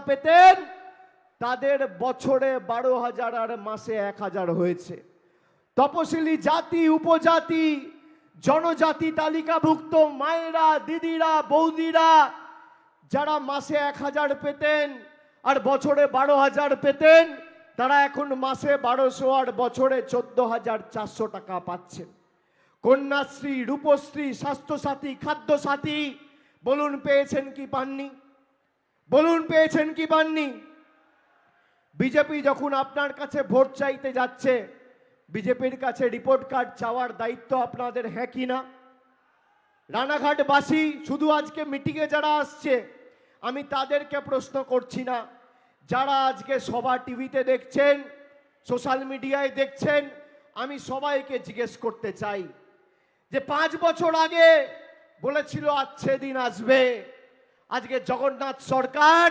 পেতেন তাদের বছরে 12,000 আর মাসে 1,000 হয়েছে। তপশিলি জাতি, উপজাতি, জনজাতি তালিকাভুক্ত মায়েরা, দিদিরা, বৌদিরা যারা মাসে 1,000 পেতেন আর বছরে 12,000 পেতেন, তারা এখন মাসে 1200 আর বছরে 14,400 টাকা পাচ্ছেন। কন্যাশ্রী, রূপশ্রী, স্বাস্থ্যসাথী, খাদ্যসাথী, বলুন পেয়েছেন কি পাননি? বলুন পেয়েছেন কি পাননি? বিজেপি যখন আপনার কাছে ভোট চাইতে যাচ্ছে, বিজেপির কাছে রিপোর্ট কার্ড চাওয়ার দায়িত্ব আপনাদের, হ্যাঁ কি না? রানাঘাটবাসী শুধু আজকে মিটিংয়ে যারা আসছে আমি তাদেরকে প্রশ্ন করছি না, যারা আজকে সভা টিভিতে দেখছেন, সোশ্যাল মিডিয়ায় দেখছেন, আমি সবাইকে জিজ্ঞেস করতে চাই যে 5 বছর আগে বলেছিল আচ্ছে দিন আসবে, আজকে জগন্নাথ সরকার